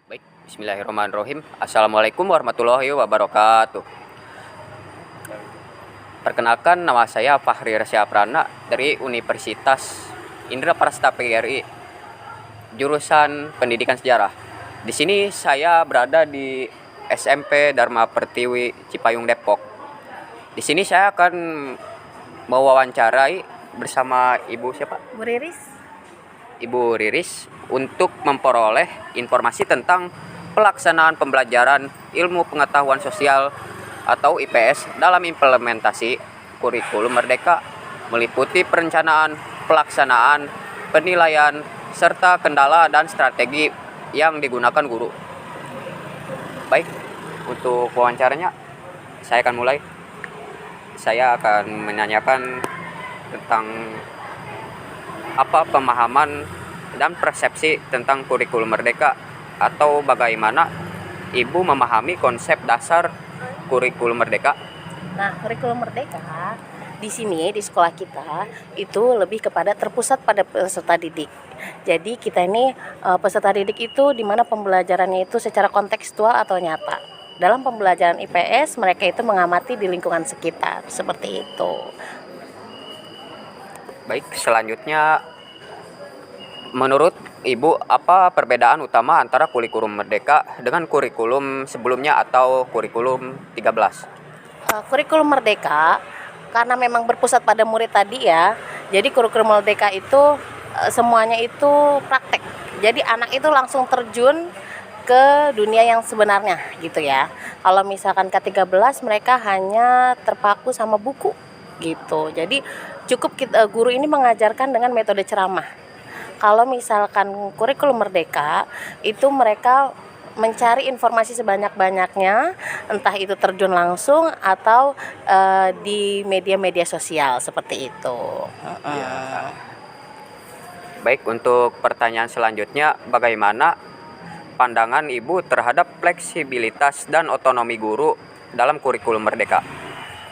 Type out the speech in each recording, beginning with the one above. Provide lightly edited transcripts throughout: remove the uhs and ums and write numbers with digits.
Baik, bismillahirrahmanirrahim. Assalamualaikum warahmatullahi wabarakatuh. Perkenalkan, nama saya Fahri Rasya Prana dari Universitas Indra Prasta PGRI, jurusan Pendidikan Sejarah. Di sini saya berada di SMP Dharma Pertiwi Cipayung Depok. Di sini saya akan mewawancarai bersama Ibu siapa? Bu Riris. Ibu Riris untuk memperoleh informasi tentang pelaksanaan pembelajaran ilmu pengetahuan sosial atau IPS dalam implementasi kurikulum Merdeka, meliputi perencanaan, pelaksanaan, penilaian, serta kendala dan strategi yang digunakan guru. Baik, untuk wawancaranya saya akan mulai. Saya akan menanyakan tentang apa pemahaman dan persepsi tentang kurikulum Merdeka, atau bagaimana Ibu memahami konsep dasar kurikulum Merdeka. Nah, kurikulum Merdeka di sini di sekolah kita itu lebih kepada terpusat pada peserta didik. Jadi kita ini peserta didik itu di mana pembelajarannya itu secara kontekstual atau nyata. Dalam pembelajaran IPS mereka itu mengamati di lingkungan sekitar, seperti itu. Baik, selanjutnya menurut Ibu apa perbedaan utama antara kurikulum Merdeka dengan kurikulum sebelumnya atau kurikulum 13? Kurikulum Merdeka karena memang berpusat pada murid tadi ya. Jadi kurikulum Merdeka itu semuanya itu praktek. Jadi anak itu langsung terjun ke dunia yang sebenarnya gitu ya. Kalau misalkan K13 mereka hanya terpaku sama buku gitu. Jadi cukup guru ini mengajarkan dengan metode ceramah. Kalau misalkan kurikulum Merdeka itu mereka mencari informasi sebanyak-banyaknya, entah itu terjun langsung atau di media-media sosial seperti itu. Baik, untuk pertanyaan selanjutnya, bagaimana pandangan Ibu terhadap fleksibilitas dan otonomi guru dalam kurikulum Merdeka?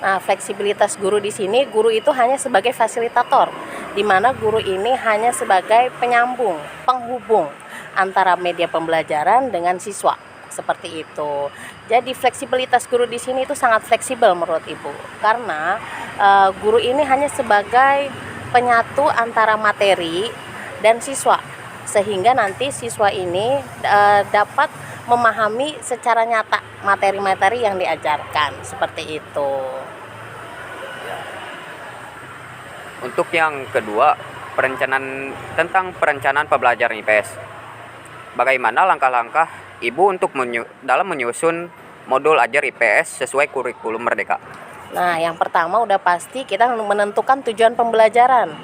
Nah, fleksibilitas guru di sini, guru itu hanya sebagai fasilitator, di mana guru ini hanya sebagai penyambung, penghubung antara media pembelajaran dengan siswa, seperti itu. Jadi fleksibilitas guru di sini itu sangat fleksibel menurut Ibu, karena guru ini hanya sebagai penyatu antara materi dan siswa, sehingga nanti siswa ini dapat memahami secara nyata materi-materi yang diajarkan, seperti itu. Untuk yang kedua, tentang perencanaan pembelajaran IPS. Bagaimana langkah-langkah Ibu untuk dalam menyusun modul ajar IPS sesuai kurikulum Merdeka? Nah, yang pertama udah pasti kita menentukan tujuan pembelajaran.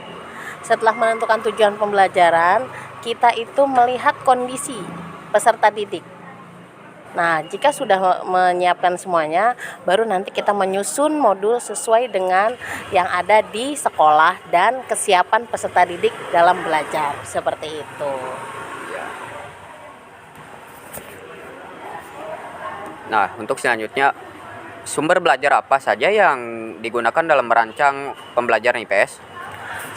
Setelah menentukan tujuan pembelajaran, kita itu melihat kondisi peserta didik. Nah, jika sudah menyiapkan semuanya, baru nanti kita menyusun modul sesuai dengan yang ada di sekolah dan kesiapan peserta didik dalam belajar, seperti itu. Nah, untuk selanjutnya, sumber belajar apa saja yang digunakan dalam merancang pembelajaran IPS?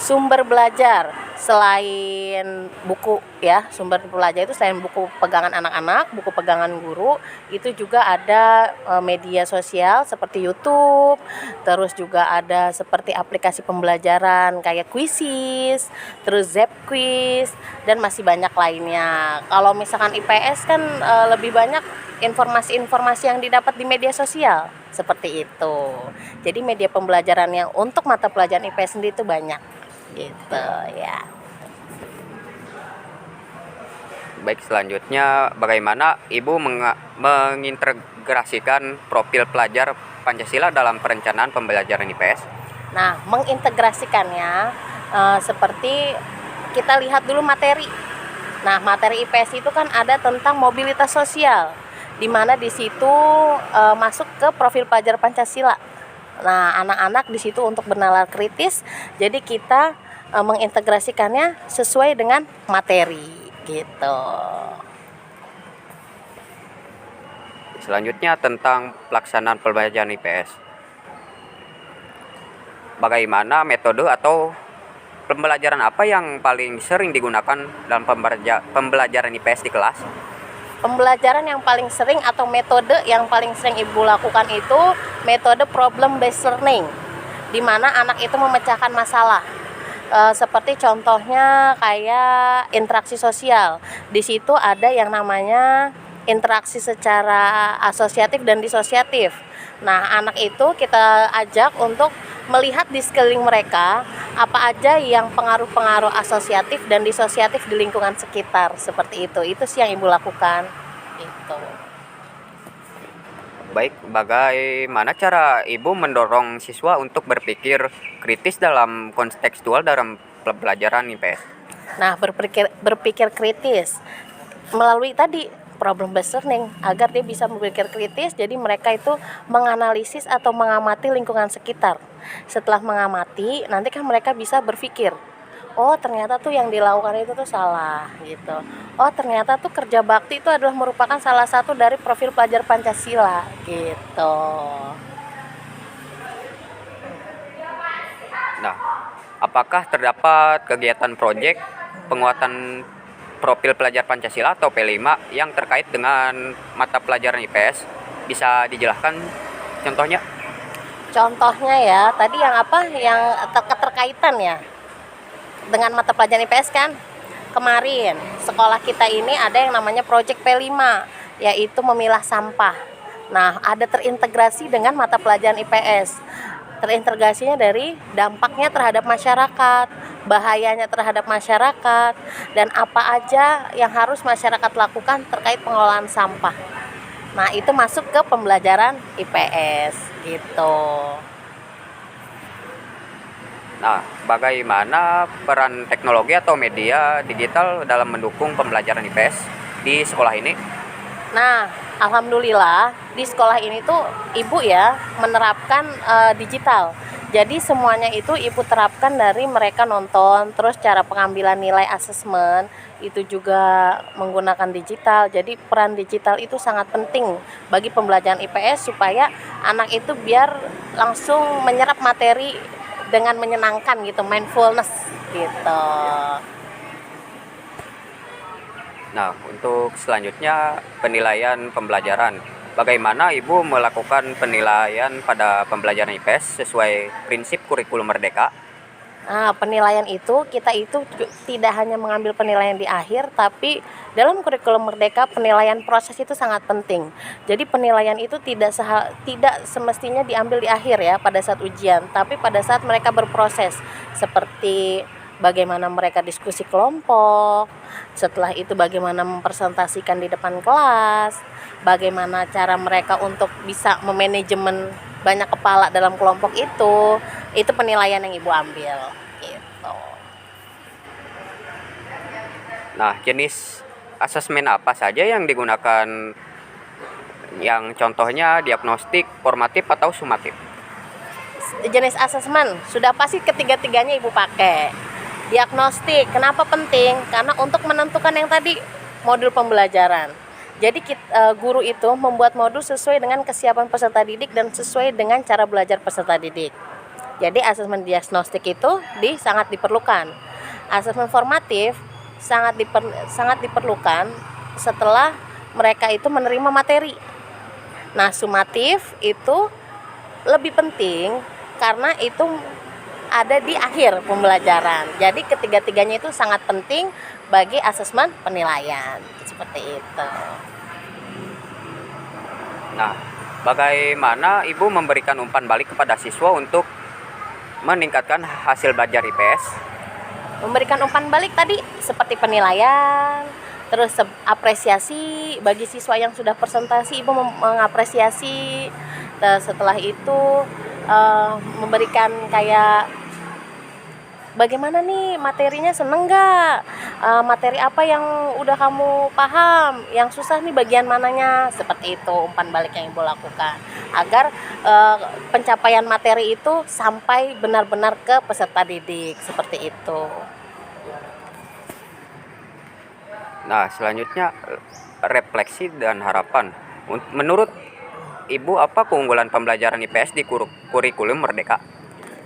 Sumber belajar selain buku ya, sumber belajar itu selain buku pegangan anak-anak, buku pegangan guru, itu juga ada media sosial seperti YouTube, terus juga ada seperti aplikasi pembelajaran kayak Quizizz, terus Zepquiz, dan masih banyak lainnya. Kalau misalkan IPS kan lebih banyak informasi-informasi yang didapat di media sosial seperti itu. Jadi media pembelajaran yang untuk mata pelajaran IPS sendiri itu banyak gitu ya. Baik, selanjutnya bagaimana Ibu mengintegrasikan profil pelajar Pancasila dalam perencanaan pembelajaran IPS? Nah, mengintegrasikannya seperti kita lihat dulu materi. Nah, materi IPS itu kan ada tentang mobilitas sosial, di mana di situ masuk ke profil pelajar Pancasila. Nah, anak-anak di situ untuk bernalar kritis, jadi kita mengintegrasikannya sesuai dengan materi gitu. Selanjutnya tentang pelaksanaan pembelajaran IPS. Bagaimana metode atau pembelajaran apa yang paling sering digunakan dalam pembelajaran IPS di kelas? Pembelajaran yang paling sering atau metode yang paling sering Ibu lakukan itu metode problem based learning, di mana anak itu memecahkan masalah. Seperti contohnya kayak interaksi sosial. Di situ ada yang namanya interaksi secara asosiatif dan disosiatif. Nah, anak itu kita ajak untuk melihat di sekeliling mereka apa aja yang pengaruh-pengaruh asosiatif dan disosiatif di lingkungan sekitar, seperti itu sih yang Ibu lakukan gitu. Baik, bagaimana cara Ibu mendorong siswa untuk berpikir kritis dalam kontekstual dalam pelajaran IPS? Nah, berpikir kritis melalui tadi problem based learning, agar dia bisa berpikir kritis. Jadi mereka itu menganalisis atau mengamati lingkungan sekitar. Setelah mengamati, nanti kan mereka bisa berpikir, oh ternyata tuh yang dilakukan itu tuh salah gitu. Oh ternyata tuh kerja bakti itu adalah merupakan salah satu dari profil pelajar Pancasila gitu. Nah, apakah terdapat kegiatan proyek penguatan profil pelajar Pancasila atau P5 yang terkait dengan mata pelajaran IPS? Bisa dijelaskan contohnya? Contohnya ya, tadi yang apa? Yang keterkaitan ya dengan mata pelajaran IPS kan? Kemarin sekolah kita ini ada yang namanya Project P5, yaitu memilah sampah. Nah, ada terintegrasi dengan mata pelajaran IPS. Terintegrasinya dari dampaknya terhadap masyarakat, bahayanya terhadap masyarakat, dan apa aja yang harus masyarakat lakukan terkait pengelolaan sampah. Nah, itu masuk ke pembelajaran IPS gitu. Nah, bagaimana peran teknologi atau media digital dalam mendukung pembelajaran IPS di sekolah ini? Nah, alhamdulillah di sekolah ini tuh Ibu ya menerapkan digital. Jadi semuanya itu Ibu terapkan dari mereka nonton, terus cara pengambilan nilai asesmen itu juga menggunakan digital. Jadi peran digital itu sangat penting bagi pembelajaran IPS supaya anak itu biar langsung menyerap materi dengan menyenangkan gitu, mindfulness gitu. Nah, untuk selanjutnya penilaian pembelajaran. Bagaimana Ibu melakukan penilaian pada pembelajaran IPS sesuai prinsip kurikulum merdeka? Nah, penilaian itu kita itu tidak hanya mengambil penilaian di akhir, tapi dalam kurikulum merdeka penilaian proses itu sangat penting. Jadi penilaian itu tidak semestinya diambil di akhir ya pada saat ujian, tapi pada saat mereka berproses, seperti bagaimana mereka diskusi kelompok, setelah itu bagaimana mempresentasikan di depan kelas, bagaimana cara mereka untuk bisa memanajemen banyak kepala dalam kelompok itu penilaian yang Ibu ambil gitu. Nah, jenis asesmen apa saja yang digunakan, yang contohnya diagnostik, formatif, atau sumatif? Jenis asesmen sudah pasti ketiga-tiganya Ibu pakai. Diagnostik, kenapa penting? Karena untuk menentukan yang tadi modul pembelajaran. Jadi guru itu membuat modul sesuai dengan kesiapan peserta didik dan sesuai dengan cara belajar peserta didik. Jadi asesmen diagnostik itu sangat diperlukan. Asesmen formatif sangat diperlukan setelah mereka itu menerima materi. Nah, sumatif itu lebih penting karena itu ada di akhir pembelajaran. Jadi ketiga-tiganya itu sangat penting bagi asesmen penilaian. Seperti itu. Nah, bagaimana Ibu memberikan umpan balik kepada siswa untuk meningkatkan hasil belajar IPS? Memberikan umpan balik tadi seperti penilaian, terus apresiasi bagi siswa yang sudah presentasi, Ibu mengapresiasi. Setelah itu memberikan kayak bagaimana nih materinya, seneng gak? Materi apa yang udah kamu paham? Yang susah nih bagian mananya? Seperti itu umpan balik yang Ibu lakukan agar pencapaian materi itu sampai benar-benar ke peserta didik. Seperti itu. Nah, selanjutnya refleksi dan harapan. Menurut Ibu, apa keunggulan pembelajaran IPS di kurikulum merdeka?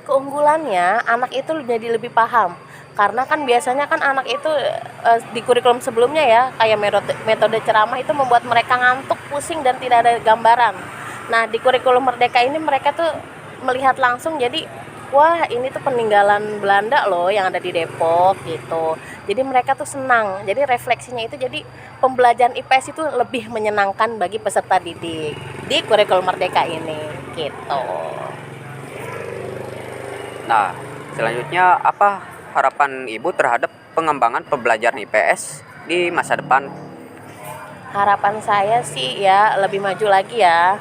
Keunggulannya anak itu jadi lebih paham Karena kan biasanya kan anak itu di kurikulum sebelumnya ya, kayak metode ceramah itu membuat mereka ngantuk, pusing dan tidak ada gambaran. Nah, di kurikulum Merdeka ini mereka tuh melihat langsung, jadi wah ini tuh peninggalan Belanda loh yang ada di Depok gitu. Jadi mereka tuh senang. Jadi refleksinya itu, jadi pembelajaran IPS itu lebih menyenangkan bagi peserta didik di kurikulum Merdeka ini gitu. Nah, selanjutnya apa harapan Ibu terhadap pengembangan pembelajaran IPS di masa depan? Harapan saya sih ya lebih maju lagi ya.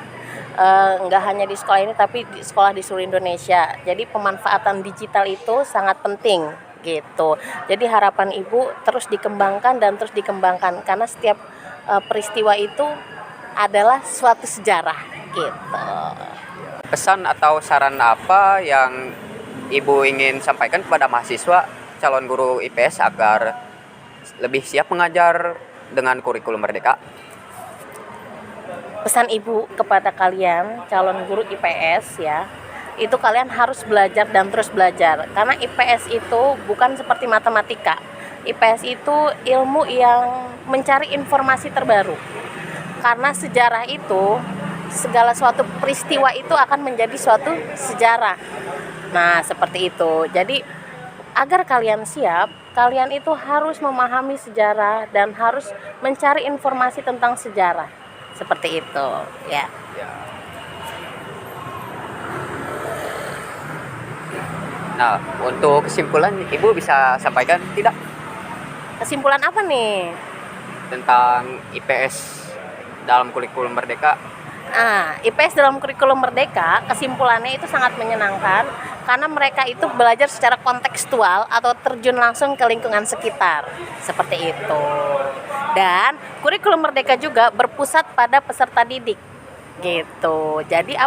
Nggak hanya di sekolah ini tapi di sekolah di seluruh Indonesia. Jadi pemanfaatan digital itu sangat penting gitu. Jadi harapan Ibu terus dikembangkan dan terus dikembangkan, karena setiap peristiwa itu adalah suatu sejarah gitu. Pesan atau saran apa yang Ibu ingin sampaikan kepada mahasiswa calon guru IPS agar lebih siap mengajar dengan kurikulum Merdeka? Pesan Ibu kepada kalian calon guru IPS ya, itu kalian harus belajar dan terus belajar, karena IPS itu bukan seperti matematika. IPS itu ilmu yang mencari informasi terbaru, karena sejarah itu segala suatu peristiwa itu akan menjadi suatu sejarah. Nah, seperti itu. Jadi agar kalian siap, kalian itu harus memahami sejarah dan harus mencari informasi tentang sejarah. Seperti itu, ya. Nah, untuk kesimpulan Ibu bisa sampaikan tidak Kesimpulan apa nih? tentang IPS dalam kurikulum Merdeka? IPS dalam kurikulum Merdeka, kesimpulannya itu sangat menyenangkan karena mereka itu belajar secara kontekstual atau terjun langsung ke lingkungan sekitar, seperti itu. Dan kurikulum Merdeka juga berpusat pada peserta didik, gitu. Jadi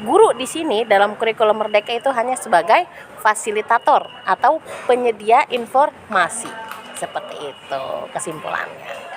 guru di sini dalam kurikulum Merdeka itu hanya sebagai fasilitator atau penyedia informasi, seperti itu kesimpulannya.